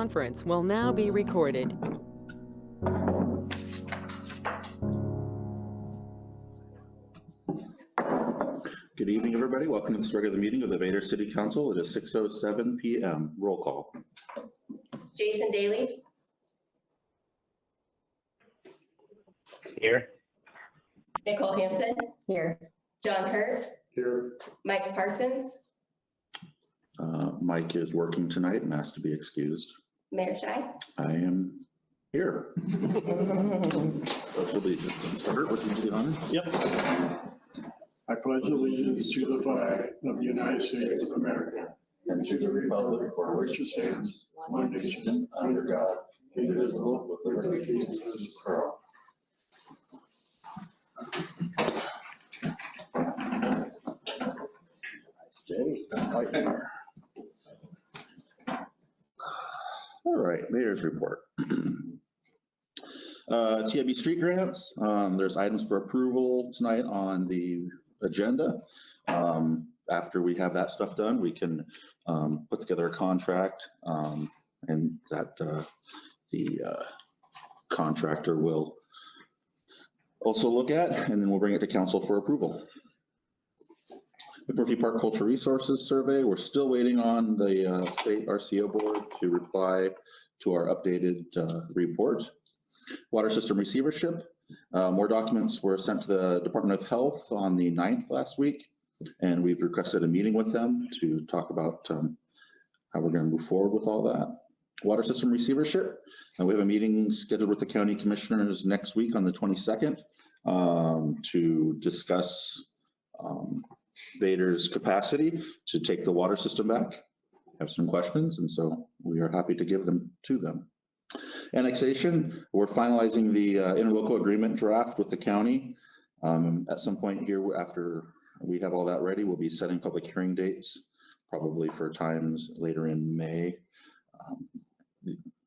conference will now be recorded. Good evening, everybody. Welcome to this regular meeting of the Vader City Council. It is 6:07 p.m. Roll call. Jason Daly. Here. Nicole Hansen. Here. John Hurt. Here. Mike Parsons. Mike is working tonight and has to be excused. Mayor Shai. I am here. Pledge allegiance. Mr. Hurt, would you do the honor? Yep. I pledge allegiance to the flag of the United States of America and to the republic for which it stands, one nation, under God, indivisible, with liberty and justice for all. All right, mayor's report. TIB street grants, there's items for approval tonight on the agenda. After we have that stuff done, we can put together a contract and that the contractor will also look at, and then we'll bring it to council for approval. McMurphy Park Cultural Resources Survey, we're still waiting on the state RCO board to reply to our updated report. Water system receivership, more documents were sent to the Department of Health on the 9th last week, and we've requested a meeting with them to talk about how we're going to move forward with all that. Water system receivership, and we have a meeting scheduled with the county commissioners next week on the 22nd to discuss Vader's capacity to take the water system back. Have some questions, and so we are happy to give them to them. Annexation, we're finalizing the interlocal agreement draft with the county. At some point here, after we have all that ready, we'll be setting public hearing dates, probably for times later in May.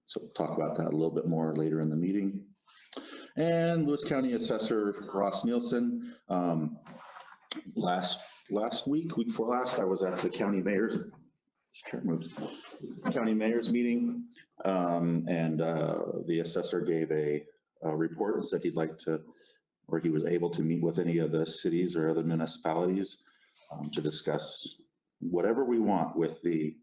So we'll talk about that a little bit more later in the meeting. And Lewis County Assessor Ross Nielsen, last week before last, I was at the county mayor's meeting, and the assessor gave a report and said he'd like to, or he was able to meet with any of the cities or other municipalities to discuss whatever we want with the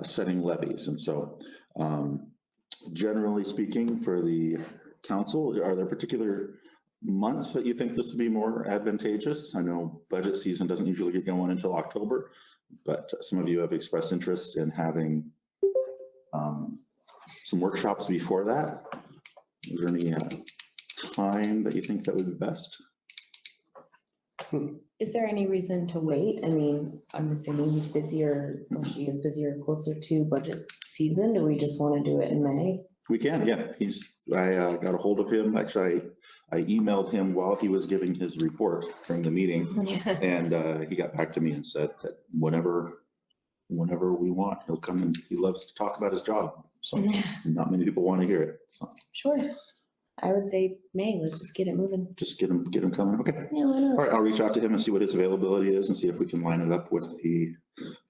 setting levies. And so generally speaking, for the council, are there particular months that you think this would be more advantageous? I know budget season doesn't usually get going until October, but some of you have expressed interest in having some workshops before that. Is there any time that you think that would be best? Is there any reason to wait? I mean, I'm assuming he's busier, or she is busier closer to budget season. Do we just want to do it in May? We can, yeah. I got a hold of him. Actually, I emailed him while he was giving his report during the meeting, and he got back to me and said that whenever we want, he'll come, and he loves to talk about his job. So not many people want to hear it. So. Sure. I would say May. Let's just get it moving. Just get him coming. Okay. Yeah, why not? All right. I'll reach out to him and see what his availability is, and see if we can line it up with the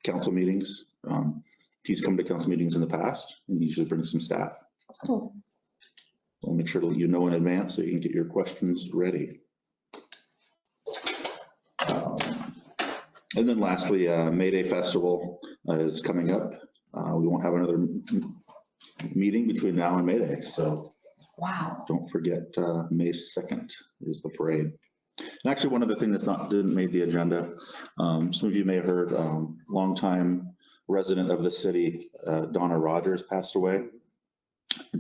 council meetings. He's come to council meetings in the past, and he usually brings some staff. Cool. I'll make sure to let you know in advance so you can get your questions ready. And then lastly, May Day Festival is coming up. We won't have another meeting between now and May Day, so wow. Don't forget May 2nd is the parade. And actually, one other thing that's didn't make the agenda, some of you may have heard, longtime resident of the city, Donna Rogers, passed away.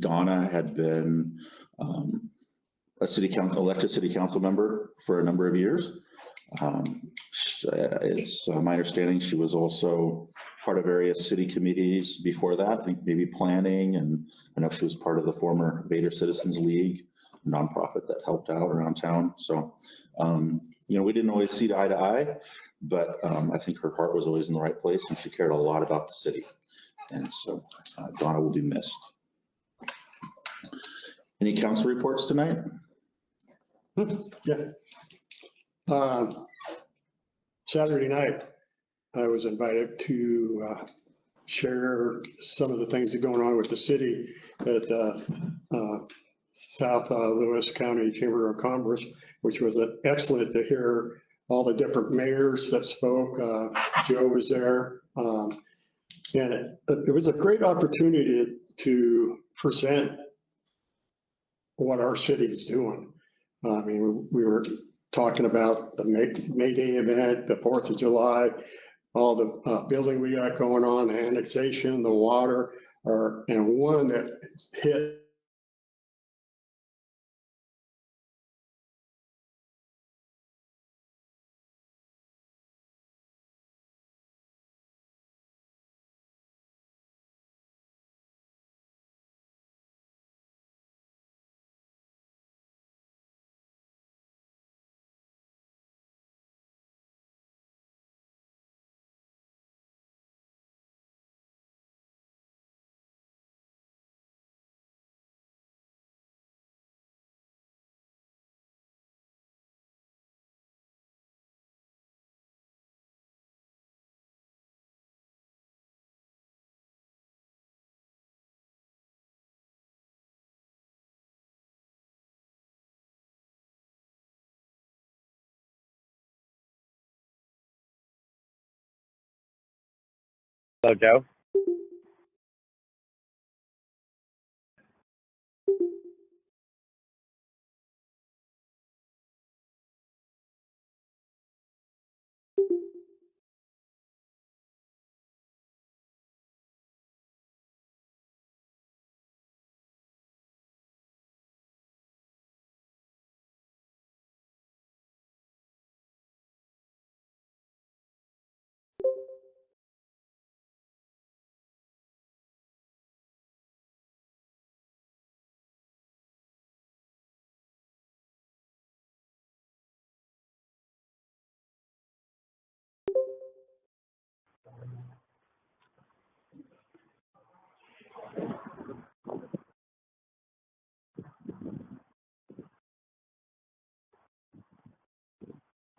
Donna had been elected city council member for a number of years. It's my understanding she was also part of various city committees before that, I think maybe planning, and I know she was part of the former Vader Citizens League, a nonprofit that helped out around town. So, we didn't always see eye to eye, but I think her heart was always in the right place, and she cared a lot about the city. And so Donna will be missed. Any council reports tonight? Yeah. Saturday night, I was invited to share some of the things that are going on with the city at South Lewis County Chamber of Commerce, which was excellent to hear all the different mayors that spoke. Joe was there. And it was a great opportunity to present what our city's doing. I mean, we were talking about the May Day event, the 4th of July, all the building we got going on, the annexation, the water, and one that hit Hello, Joe.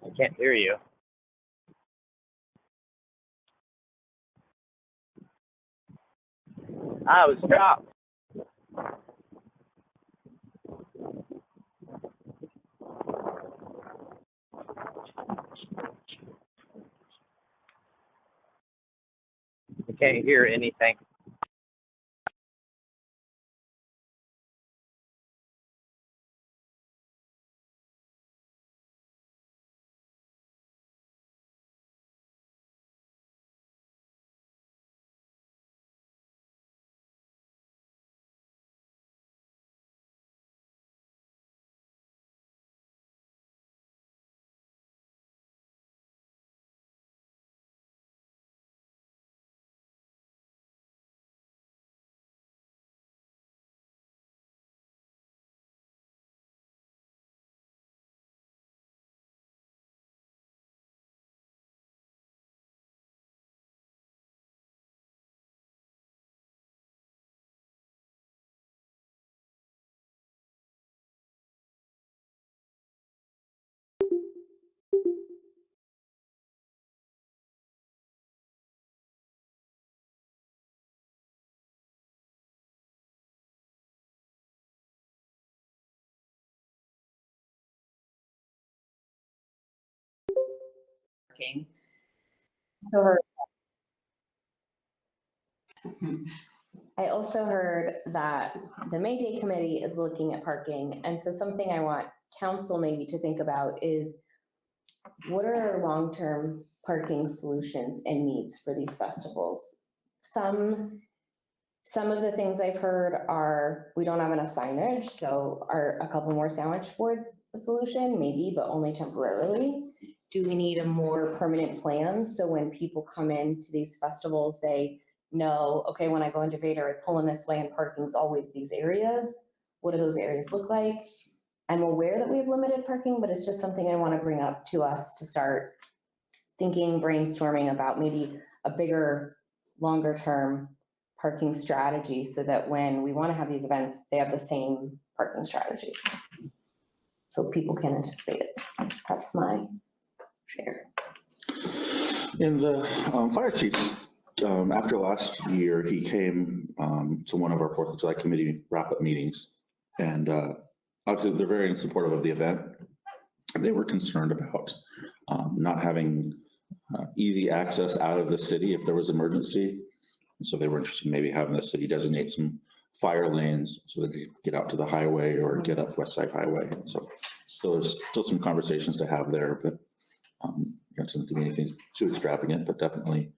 I can't hear you. I was dropped. I can't hear anything. Parking. So her- I also heard that the May Day committee is looking at parking. And so something I want council maybe to think about is what are our long-term parking solutions and needs for these festivals? Some of the things I've heard are, we don't have enough signage, so are a couple more sandwich boards a solution? Maybe, but only temporarily. Do we need a more permanent plan? So when people come into these festivals, they know, okay, when I go into Vader, I pull in this way and parking's always these areas. What do those areas look like? I'm aware that we have limited parking, but it's just something I want to bring up to us to start thinking, brainstorming about maybe a bigger, longer term parking strategy so that when we want to have these events, they have the same parking strategy. So people can anticipate it. That's my share. In the fire chief's After last year, he came to one of our 4th of July committee wrap-up meetings. And obviously, they're very supportive of the event. They were concerned about not having easy access out of the city if there was emergency. And so they were interested in maybe having the city designate some fire lanes so that they could get out to the highway or get up West Side Highway. And so there's still some conversations to have there, but it doesn't do anything too extravagant, but definitely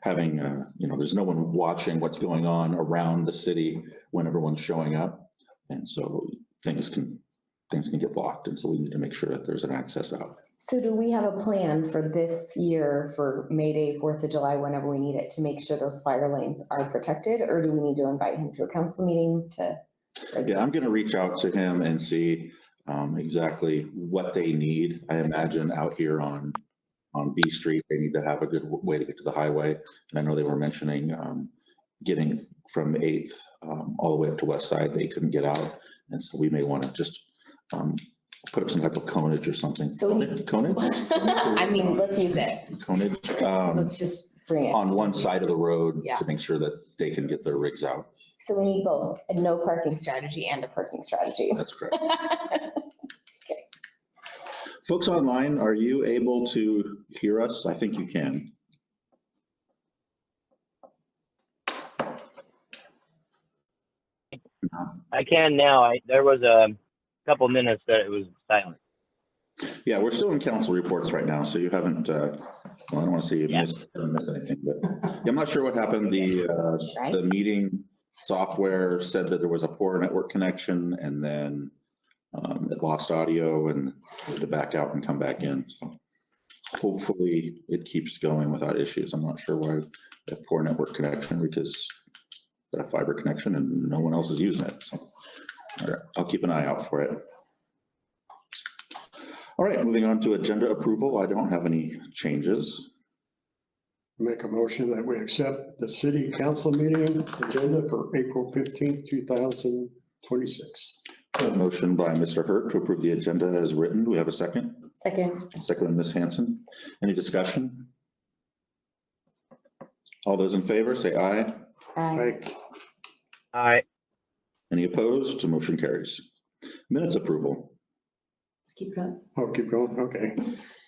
having, there's no one watching what's going on around the city when everyone's showing up. And so things can get blocked. And so we need to make sure that there's an access out. So do we have a plan for this year for May Day, 4th of July, whenever we need it, to make sure those fire lanes are protected? Or do we need to invite him to a council meeting to? Yeah, I'm going to reach out to him and see exactly what they need. I imagine out here on B Street, they need to have a good way to get to the highway. And I know they were mentioning getting from 8th all the way up to West Side, they couldn't get out. And so we may want to just put up some type of conage or something. So we- Conage? I mean, let's use it. Conage Let's just bring it. on one side of the road Yeah. to make sure that they can get their rigs out. So we need both a no parking strategy and a parking strategy. That's correct. Folks online, are you able to hear us? I think you can. I can now. There was a couple minutes that it was silent. Yeah, we're still in council reports right now, so you haven't, well, I don't want to say you missed anything, but yeah, I'm not sure what happened. The meeting software said that there was a poor network connection and then it lost audio and had to back out and come back in. So hopefully it keeps going without issues. I'm not sure why we have poor network connection because we've got a fiber connection and no one else is using it. So all right, I'll keep an eye out for it. All right, moving on to agenda approval. I don't have any changes. Make a motion that we accept the city council meeting agenda for April 15th, 2026. A motion by Mr. Hurt to approve the agenda as written. Do we have a second? Second. Second by Ms. Hanson. Any discussion? All those in favor say aye. Aye. Aye. Any opposed? Motion carries. Minutes approval. Let's keep it up. Oh, keep going, okay.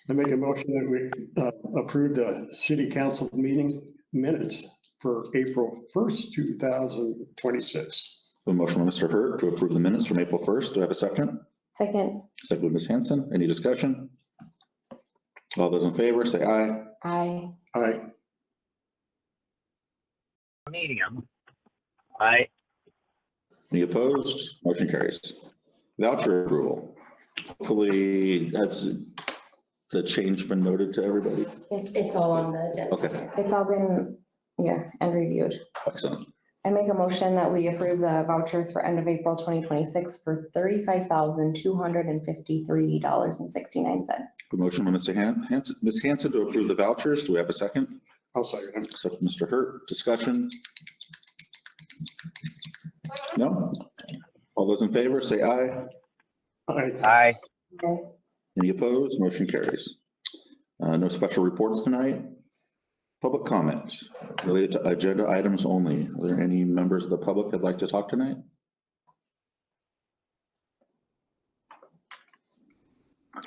I make a motion that we approve the city council meeting minutes for April 1st, 2026. A motion by Mr. Hurt to approve the minutes from April 1st. Do I have a second? Second. Second by Ms. Hanson. Any discussion? All those in favor say aye. Aye. Aye. Medium. Aye. Any opposed? Motion carries. Voucher approval. Hopefully, has the change been noted to everybody? It's all on the agenda. Okay, It's all been, and reviewed. excellent. I make a motion that we approve the vouchers for end of April 2026 for $35,253.69. The motion by Ms. Hanson to approve the vouchers. Do we have a second? I'll second him. Second, Mr. Hurt. Discussion? No? All those in favor say aye. Aye. Aye. Okay. Any opposed? Motion carries. No special reports tonight. Public comment related to agenda items only. Are there any members of the public that'd like to talk tonight?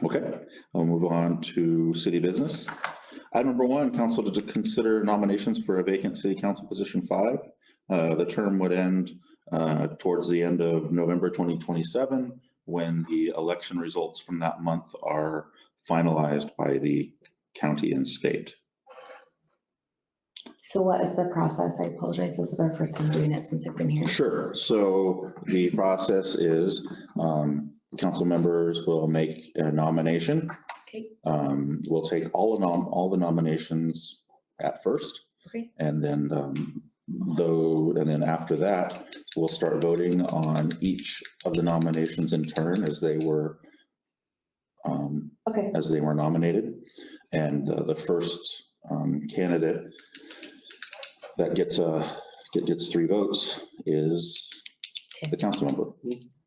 Okay, I'll move on to city business. Item number 1, council to consider nominations for a vacant city council position 5. The term would end towards the end of November 2027 when the election results from that month are finalized by the county and state. So what is the process? I apologize. This is our first time doing it since I've been here. Sure. So the process is council members will make a nomination. Okay. We'll take all the nominations at first. Okay. And then after that, we'll start voting on each of the nominations in turn as they were Okay. nominated. And the first candidate that gets 3 votes is the council member.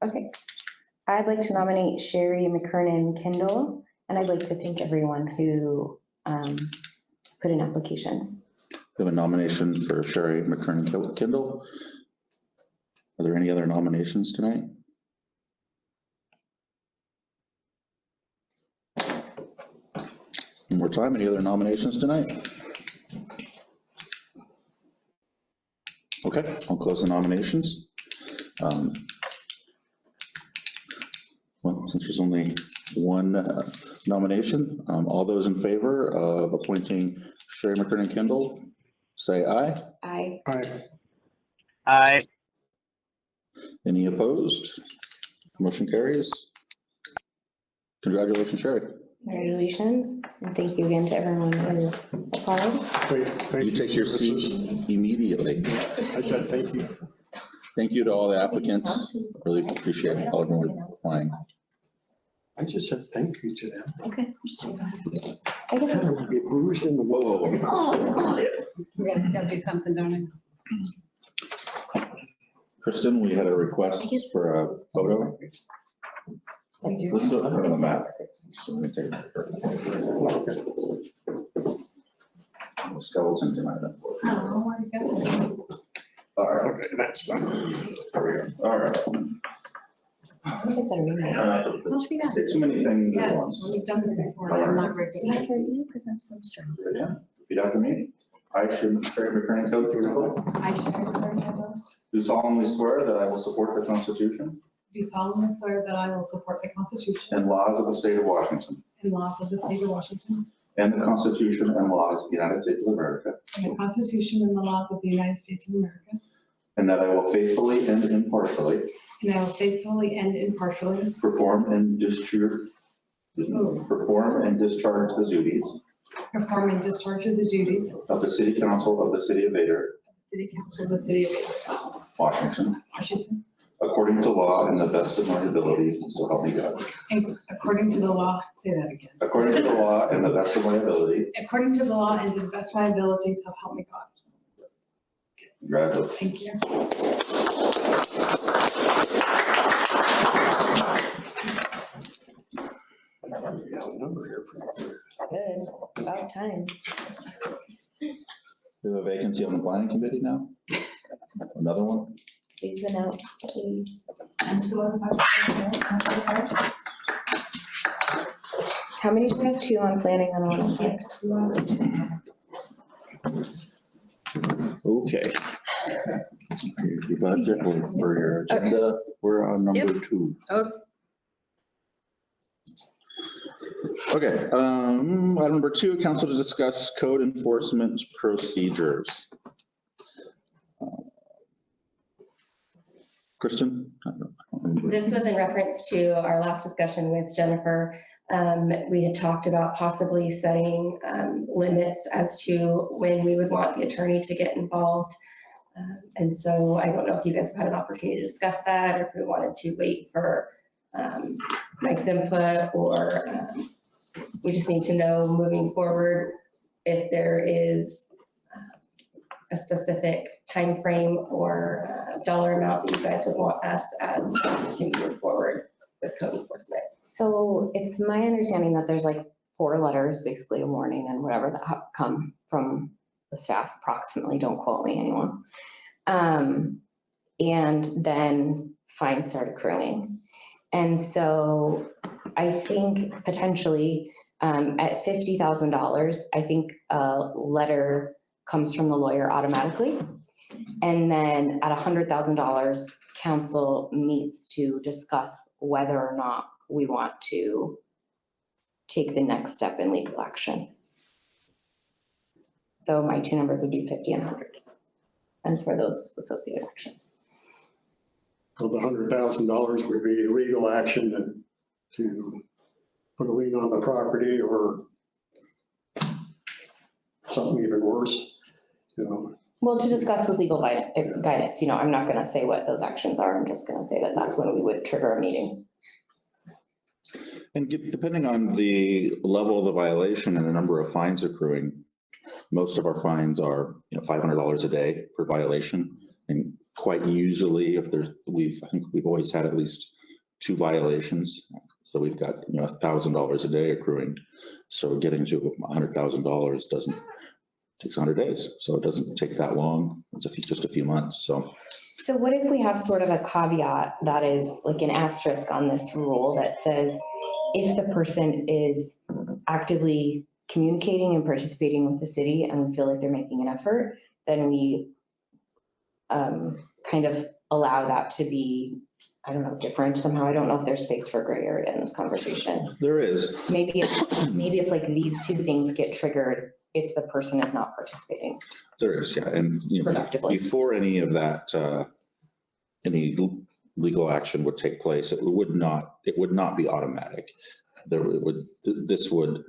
Okay. I'd like to nominate Sherry McKernan Kendall, and I'd like to thank everyone who put in applications. We have a nomination for Sherry McKernan Kindle. Are there any other nominations tonight? One more time, any other nominations tonight? Okay, I'll close the nominations. Well, since there's only one nomination, all those in favor of appointing Sherry McKernan Kindle, say aye. Aye. Aye. Any opposed? Motion carries. Congratulations, Sherry. Congratulations, and thank you again to everyone who applied. You take your seat immediately. I said thank you. Thank you to all the applicants. Really appreciate everyone applying. I just said thank you to them. Okay. I guess There would be bruised in the Whoa. We gotta do something, don't we? Kristen, we had a request for a photo. We do. Let's do it on the map. Skeleton tonight. Oh, where'd it go? All right, Okay, that's fine. there we go. All right. I think I said it right. Don't be nice. Say too many things at Yes, once. we've done this before, and I'm not very good at it. Because I'm so strong. Yeah, repeat after me. I, Sherry McKernan Kindle, I share do solemnly swear that I will support the Constitution do solemnly swear that I will support the Constitution and laws of the state of Washington and laws of the state of Washington and the Constitution and laws of the United States of America, and the Constitution and the laws of the United States of America, and that I will faithfully and impartially and I will faithfully and impartially perform and discharge the duties perform and discharge of the duties of of the City Council of the City of Vader, the City Council of the City of Washington, Washington, according to law and the best of my ability, so help me God. and according to the law, say that again, According to the law and the best of my ability, according to the law and to the best of my abilities, so help me God. congratulations. Thank you. We got a number here pretty clear. Good, it's about time. We have a vacancy on the planning committee now? Another one? He's been out. How many do we have? Two on planning and one on parks? Okay. Your budget for your agenda, we're on number 2. Okay. Okay, item number 2, council to discuss code enforcement procedures. Kristen? I don't remember. This was in reference to our last discussion with Jennifer. We had talked about possibly setting limits as to when we would want the attorney to get involved. And so I don't know if you guys have had an opportunity to discuss that, or if we wanted to wait for Mike's input, or we just need to know moving forward if there is a specific time frame or dollar amount that you guys would want us as to move forward with code enforcement. So it's my understanding that there's like 4 letters, basically a warning and whatever that come from the staff approximately, don't quote me anyone. And then fines start accruing. And so I think potentially at $50,000, I think a letter comes from the lawyer automatically. And then at $100,000, council meets to discuss whether or not we want to take the next step in legal action. So my 2 numbers would be 50 and 100, and for those associated actions. So the $100,000 would be legal action to put a lien on the property, or something even worse, you know. Well, to discuss with legal guidance, you know, I'm not going to say what those actions are. I'm just going to say that that's when we would trigger a meeting. And depending on the level of the violation and the number of fines accruing, most of our fines are, you know, $500 a day per violation. And quite usually, if there's, I think we've always had at least 2 violations. So we've got, $1,000 a day accruing. So getting to $100,000 takes 100 days. So it doesn't take that long. It's just a few months. So So what if we have sort of a caveat that is like an asterisk on this rule that says, if the person is actively communicating and participating with the city and we feel like they're making an effort, then we kind of allow that to be, I don't know, different somehow. I don't know if there's space for gray area in this conversation. there is. Maybe it's like these two things get triggered if the person is not participating. There is, yeah. And Productively. before any of that, any legal action would take place, it would not be automatic. This would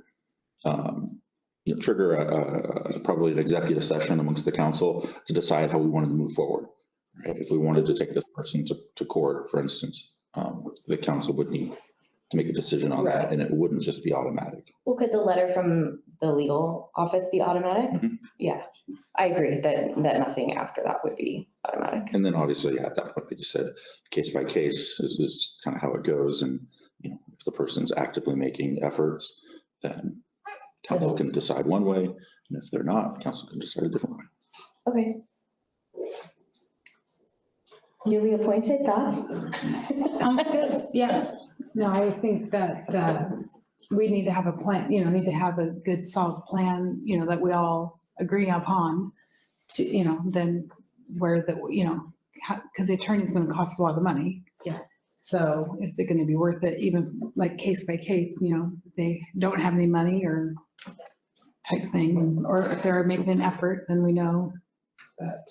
trigger probably an executive session amongst the council to decide how we wanted to move forward. Right? If we wanted to take this person to court, for instance, the council would need to make a decision on that, and it wouldn't just be automatic. Well, could the letter from the legal office be automatic? Mm-hmm. Yeah, I agree that nothing after that would be automatic. And then obviously at that point, like you said, case by case is kind of how it goes. And if the person's actively making efforts, then council can decide one way, and if they're not, council can decide a different way. Okay. Newly appointed, thoughts? Sounds good, yeah. No, I think that we need to have a plan, need to have a good solid plan, that we all agree upon to, then where the, because the attorney's going to cost a lot of money. Yeah. So is it going to be worth it, even like case by case, they don't have any money or type thing, or if they're making an effort, then we know that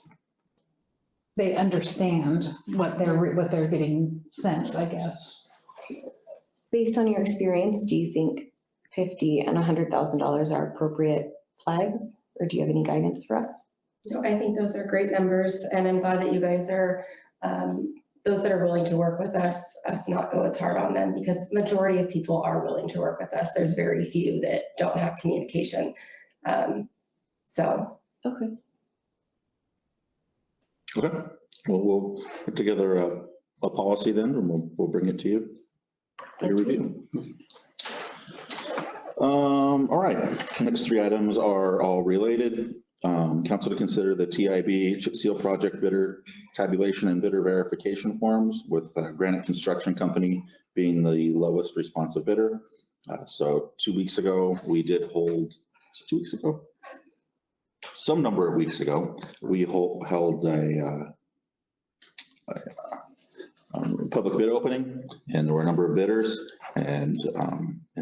they understand what they're getting sent, I guess. Based on your experience, do you think $50,000 and $100,000 are appropriate flags, or do you have any guidance for us? So I think those are great numbers, and I'm glad that you guys are, those that are willing to work with us not go as hard on them, because the majority of people are willing to work with us. There's very few that don't have communication. So. Okay. Okay. Well, we'll put together a policy then, and we'll bring it to you for your review. All right. Next 3 items are all related. Council to consider the TIB chip seal project bidder tabulation and bidder verification forms, with Granite Construction Company being the lowest responsive bidder. So 2 weeks ago, we did hold, 2 weeks ago? Some number of weeks ago, we held a public bid opening, and there were a number of bidders, and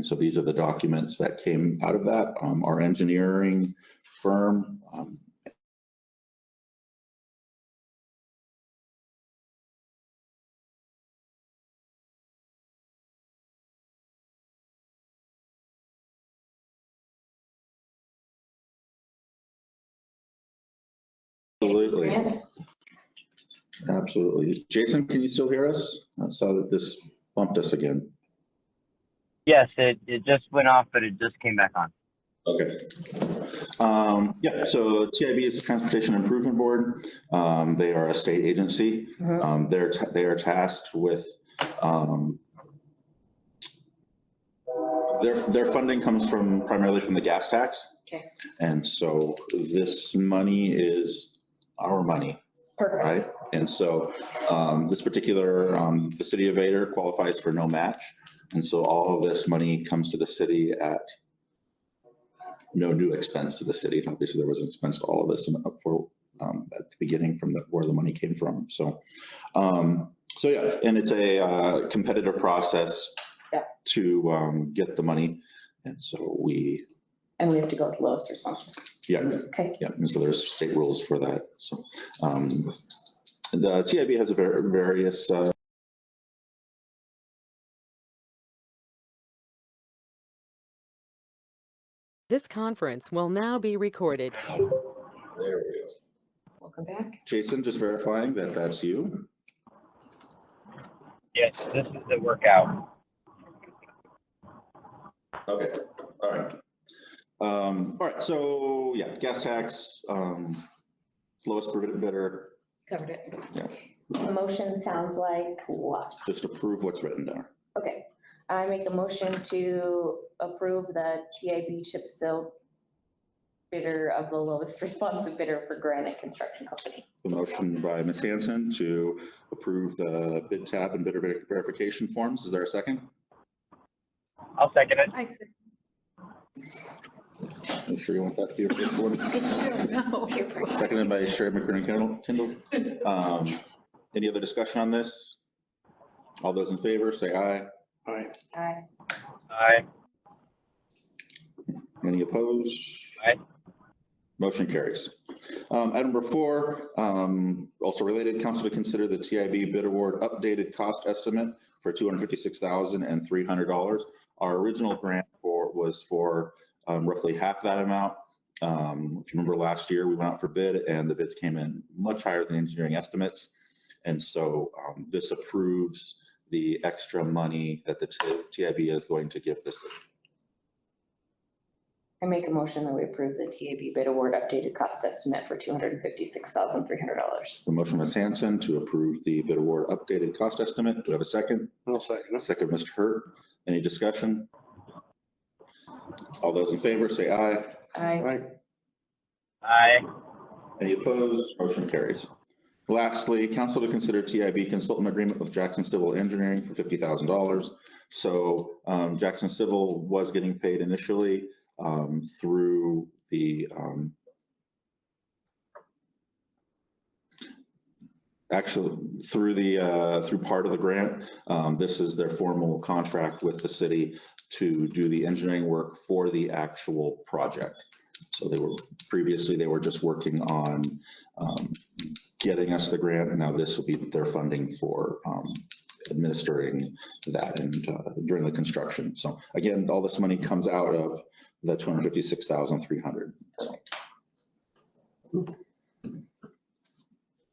so these are the documents that came out of that. Our engineering firm absolutely. Absolutely. Jason, can you still hear us? I saw that this bumped us again. Yes, it just went off, but it just came back on. Okay. Yeah, so TIB is the Transportation Improvement Board. They are a state agency. They are tasked with, their funding comes primarily from the gas tax. Okay. And so this money is our money. Perfect. Right? And so this particular, the city of Vader qualifies for no match. And so all of this money comes to the city at no new expense to the city. Obviously, there was an expense to all of this for at the beginning from where the money came from. So, so yeah, and it's a competitive process to get the money. And so we have to go with the lowest responsible. Yeah. Okay. Yeah, and so there's state rules for that. So the TIB has a various This conference will now be recorded. There we go. Welcome back. Jason, just verifying that that's you. Yes, this is the workout. Okay, all right. All right, so yeah, gas tax, lowest bidder. Covered it. Yeah. the motion sounds like what? Just approve what's written there. Okay, I make a motion to approve the TIB chip seal bidder of the lowest responsive bidder for Granite Construction Company. The motion by Ms. Hanson to approve the bid tab and bidder verification forms. Is there a second? I'll second it. I said, Are you sure you want that to be your first one? no. Seconded by Sherry McCurran Kendall. Any other discussion on this? All those in favor, say aye. Aye. Aye. Aye. Any opposed? Aye. Motion carries. Item number 4, also related, council to consider the TIB bid award updated cost estimate for $256,300. Our original grant was for roughly half that amount. If you remember last year, we went out for bid and the bids came in much higher than engineering estimates. And so this approves the extra money that the TIB is going to give this. I make a motion that we approve the TIB bid award updated cost estimate for $256,300. The motion was Hanson to approve the bid award updated cost estimate. Do we have a second? I'll second it. Second, Mr. Hurt. Any discussion? All those in favor say aye. Aye. Aye. Aye. Any opposed? Motion carries. Lastly, council to consider TIB consultant agreement with Jackson Civil Engineering for $50,000. So Jackson Civil was getting paid initially through the through part of the grant. This is their formal contract with the city to do the engineering work for the actual project. So they were just working on getting us the grant, and now this will be their funding for administering that and during the construction. So again, all this money comes out of the $256,300.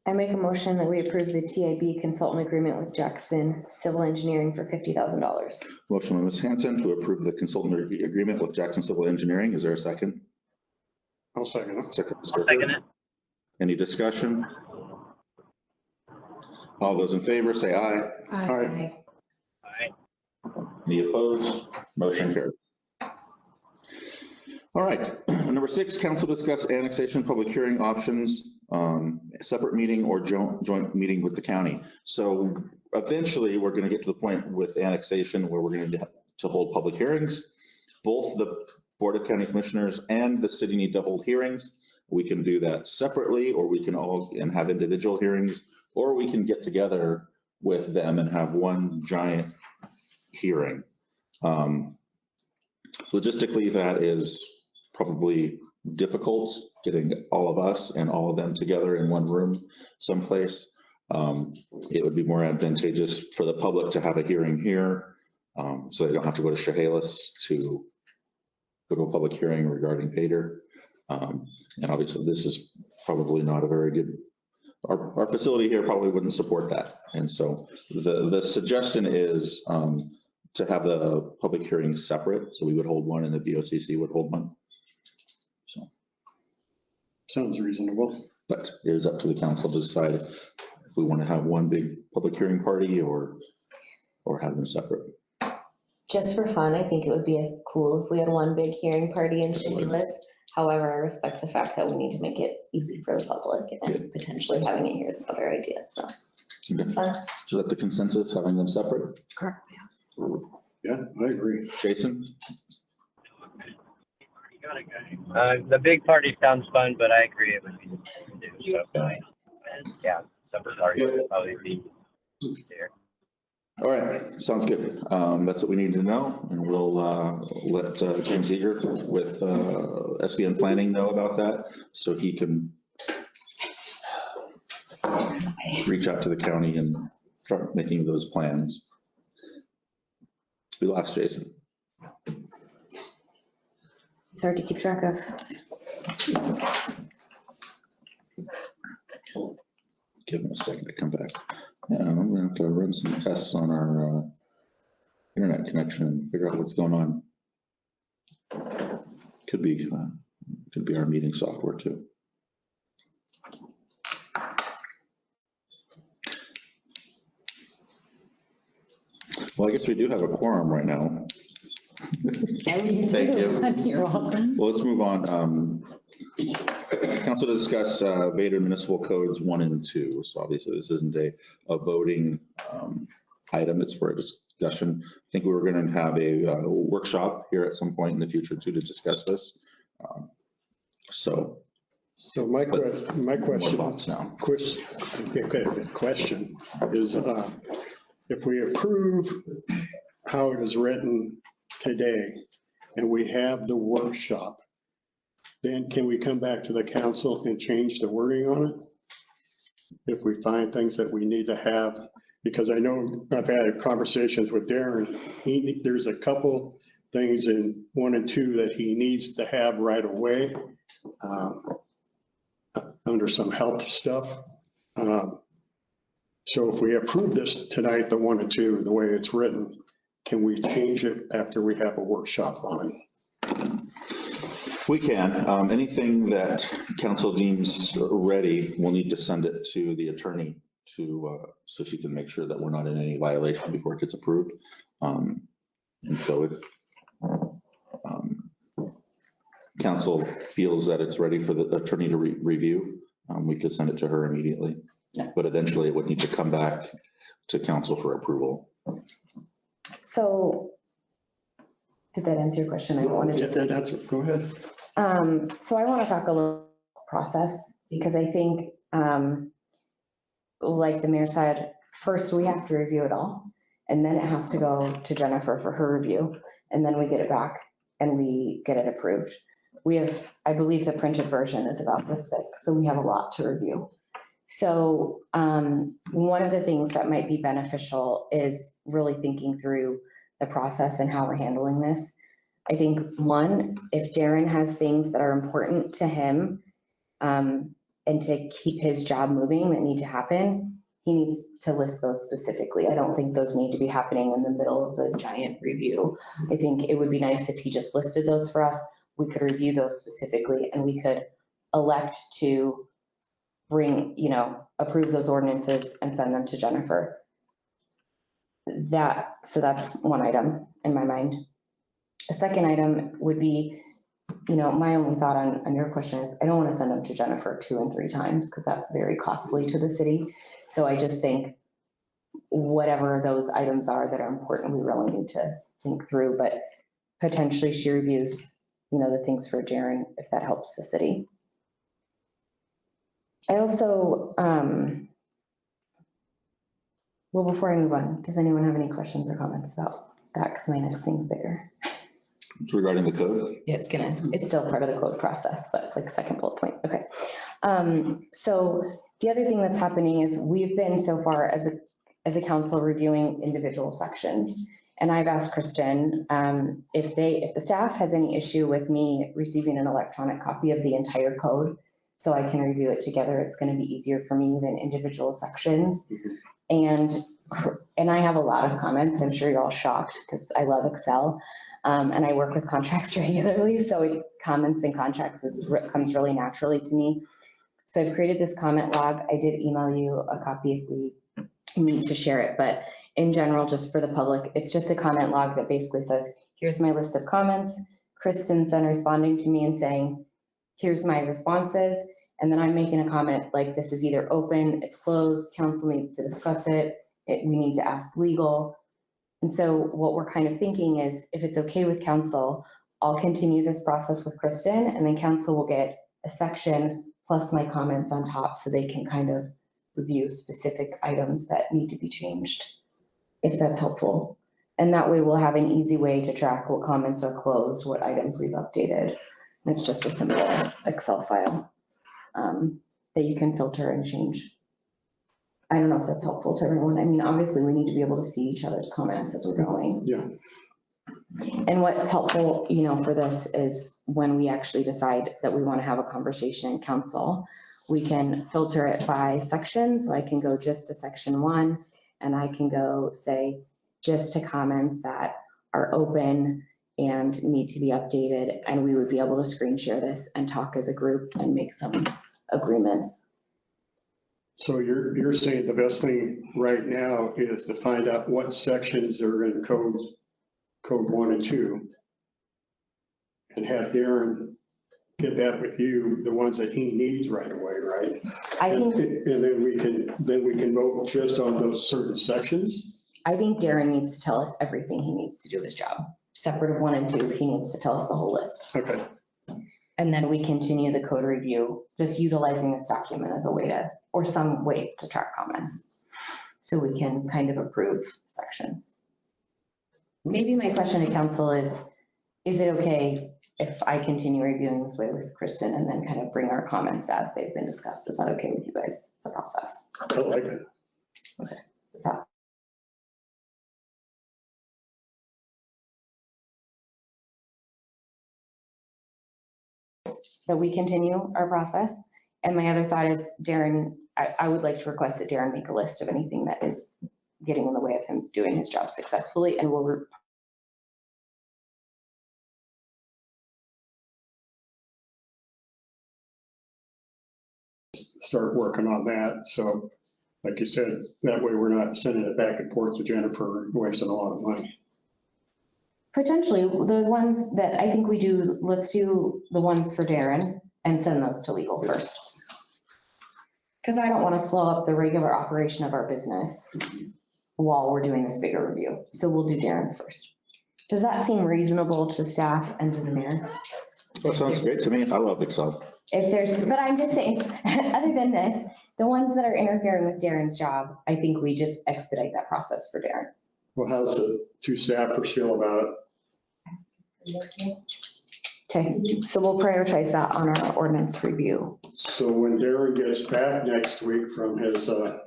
I make a motion that we approve the TIB consultant agreement with Jackson Civil Engineering for $50,000. Motion by Ms. Hanson to approve the consultant agreement with Jackson Civil Engineering. Is there a second? I'll second it. Second, I'll Mr. second Hurt. it. Any discussion? All those in favor say aye. Aye. Aye. Any opposed? Motion carries. All right, number 6, council discuss annexation public hearing options, separate meeting or joint meeting with the county. So eventually we're going to get to the point with annexation where we're going to hold public hearings. Both the Board of County Commissioners and the city need to hold hearings. We can do that separately, or we can all have individual hearings, or we can get together with them and have one giant hearing. Logistically, that is probably difficult, getting all of us and all of them together in one room someplace. It would be more advantageous for the public to have a hearing here, so they don't have to go to Chehalis to go to a public hearing regarding Vader. And obviously this is probably not a very good, our facility here probably wouldn't support that. And so the suggestion is to have the public hearing separate. So we would hold one and the BOCC would hold one. So, Sounds reasonable. but it is up to the council to decide if we want to have one big public hearing party or have them separate. Just for fun, I think it would be cool if we had one big hearing party in Chehalis. However, I respect the fact that we need to make it easy for the public, and potentially having it here is a better idea, so. Okay. Fun. So that the consensus, having them separate? Correct, yes. Yeah, I agree. Jason? The big party sounds fun, but I agree it would be so fine. And yeah, separate party would probably be there. All right, sounds good. That's what we need to know, and we'll let James Eager with SBN Planning know about that, so he can reach out to the county and start making those plans. We lost Jason. It's hard to keep track of. Give him a second to come back. Yeah, I'm gonna have to run some tests on our internet connection and figure out what's going on. Could be our meeting software too. Well, I guess we do have a quorum right now. Oh, you Thank do. you. You're welcome. Well, let's move on. Council to discuss Vader Municipal Codes 1 and 2. So obviously this isn't a voting item, it's for a discussion. I think we were going to have a workshop here at some point in the future too to discuss this. So My more question, thoughts now. question is, if we approve how it is written today and we have the workshop, then can we come back to the council and change the wording on it? If we find things that we need to have, because I know I've had conversations with Darren, there's a couple things in 1 and 2 that he needs to have right away, under some health stuff. So if we approve this tonight, the 1 and 2, the way it's written, can we change it after we have a workshop on it? We can. Anything that council deems ready, we'll need to send it to the attorney so she can make sure that we're not in any violation before it gets approved. And so if council feels that it's ready for the attorney to review, we could send it to her immediately. Yeah. But eventually it would need to come back to council for approval. So, did that answer your question? I wanted to. Get that answer, go ahead. So I want to talk a little process, because I think, like the mayor said, first we have to review it all, and then it has to go to Jennifer for her review, and then we get it back and we get it approved. We have, I believe the printed version is about this thick, so we have a lot to review. So one of the things that might be beneficial is really thinking through the process and how we're handling this. I think, one, if Darren has things that are important to him and to keep his job moving that need to happen, he needs to list those specifically. I don't think those need to be happening in the middle of the giant review. I think it would be nice if he just listed those for us. We could review those specifically, and we could elect to approve those ordinances and send them to Jennifer. So that's one item in my mind. A second item would be, my only thought on your question is I don't want to send them to Jennifer 2 and 3 times, because that's very costly to the city. So I just think whatever those items are that are important, we really need to think through, but potentially she reviews, the things for Darren, if that helps the city. I also, before I move on, does anyone have any questions or comments about that? Because my next thing's bigger. It's regarding the code. Yeah, it's still part of the code process, but it's like second bullet point. Okay. So the other thing that's happening is we've been so far as a council reviewing individual sections. And I've asked Kristen if the staff has any issue with me receiving an electronic copy of the entire code so I can review it together. It's going to be easier for me than individual sections. And I have a lot of comments. I'm sure you're all shocked because I love Excel. And I work with contracts regularly, so comments and contracts comes really naturally to me. So I've created this comment log. I did email you a copy if we need to share it, but in general, just for the public, it's just a comment log that basically says, here's my list of comments. Kristen's then responding to me and saying, here's my responses. And then I'm making a comment like, this is either open, it's closed, council needs to discuss it, we need to ask legal. And so what we're kind of thinking is, if it's okay with council, I'll continue this process with Kristen, and then council will get a section plus my comments on top so they can kind of review specific items that need to be changed, if that's helpful. And that way we'll have an easy way to track what comments are closed, what items we've updated. And it's just a simple Excel file that you can filter and change. I don't know if that's helpful to everyone. I mean, obviously we need to be able to see each other's comments as we're going. Yeah. And what's helpful, for this is when we actually decide that we want to have a conversation in council, we can filter it by section. So I can go just to section 1, and I can go say just to comments that are open and need to be updated. And we would be able to screen share this and talk as a group and make some agreements. So you're saying the best thing right now is to find out what sections are in code 1 and 2. And have Darren get that with you, the ones that he needs right away, right? I think, And then we can vote just on those certain sections? I think Darren needs to tell us everything he needs to do his job. Separate of 1 and 2, he needs to tell us the whole list. Okay, And then we continue the code review, just utilizing this document as a way to, or some way to track comments. So we can kind of approve sections. Maybe my question to council is it okay if I continue reviewing this way with Kristen and then kind of bring our comments as they've been discussed? Is that okay with you guys? It's a process. I like it. Okay. Is that? That we continue our process. And my other thought is Darren, I would like to request that Darren make a list of anything that is getting in the way of him doing his job successfully, and we'll Start working on that. So like you said, that way we're not sending it back and forth to Jennifer and wasting a lot of money. potentially, the ones that I think we do, let's do the ones for Darren and send those to legal first. Because I don't want to slow up the regular operation of our business while we're doing this bigger review. So we'll do Darren's first. Does that seem reasonable to staff and to the mayor? That sounds great to me. I love Excel. If there's, but I'm just saying, other than this, the ones that are interfering with Darren's job, I think we just expedite that process for Darren. Well, how's the 2 staffers feel about it? Okay, so we'll prioritize that on our ordinance review. So when Darren gets back next week from his little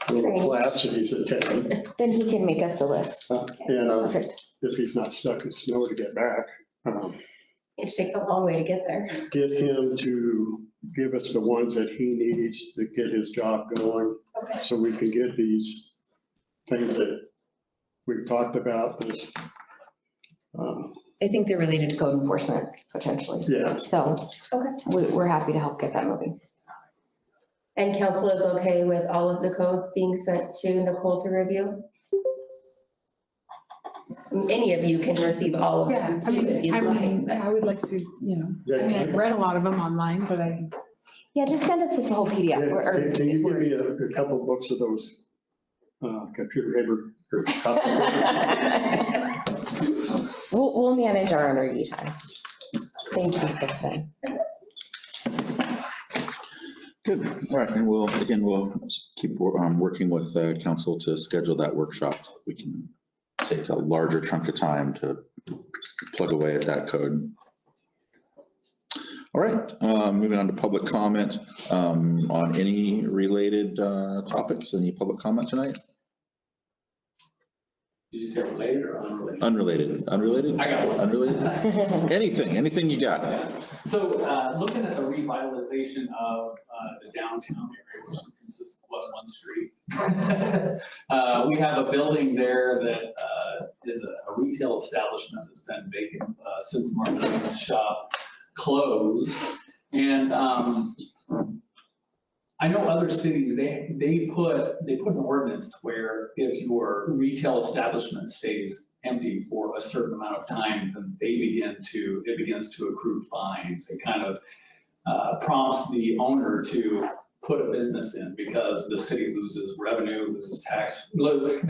Training. class that he's attending, Then he can make us a list. and Perfect. if he's not stuck in snow to get back, It takes a long way to get there. get him to give us the ones that he needs to get his job going, Okay. so we can get these things that we've talked about, this, I think they're related to code enforcement potentially. yeah. So Okay. we're happy to help get that moving. And council is okay with all of the codes being sent to Nicole to review? Any of you can receive all of Yeah, them I too, if mean, you'd like. I would like to, I mean, I've read a lot of them online, but I, Yeah, just send us the whole PDF. Yeah, or- Can you give me a couple of books of those computer paper? Or We'll manage our own review time. Thank you, Kristen. Good. All right. And we'll keep working with council to schedule that workshop. We can take a larger chunk of time to plug away at that code. All right. Moving on to public comment on any related topics. Any public comment tonight? Did you say related or unrelated? Unrelated. Unrelated? I got one. Unrelated? Anything you got. So looking at the revitalization of the downtown area, which consists of what, 1 street? We have a building there that is a retail establishment that's been vacant since Martin's shop closed. And I know other cities, they put an ordinance to where if your retail establishment stays empty for a certain amount of time, then it begins to accrue fines. It kind of prompts the owner to put a business in because the city loses revenue, loses tax, it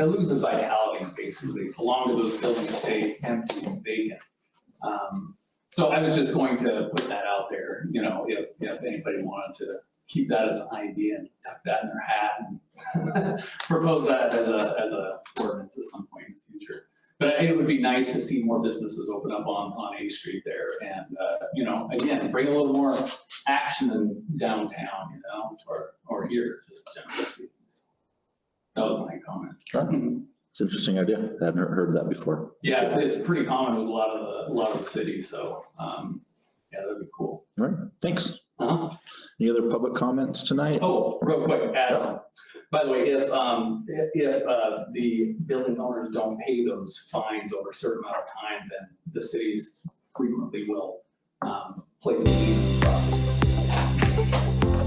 loses vitality basically, as long as those buildings stay empty and vacant. So I was just going to put that out there, if anybody wanted to keep that as an idea and tuck that in their hat and propose that as a ordinance at some point in the future. But it would be nice to see more businesses open up on A Street there and, again, bring a little more action in downtown, or here, just generally speaking. That was my comment. Sure. It's an interesting idea. I hadn't heard that before. Yeah, it's pretty common with a lot of the cities, so, yeah, that'd be cool. All right. Thanks. Uh-huh. Any other public comments tonight? Oh, real quick, add on. By the way, if the building owners don't pay those fines over a certain amount of time, then the cities frequently will place a lien on the property.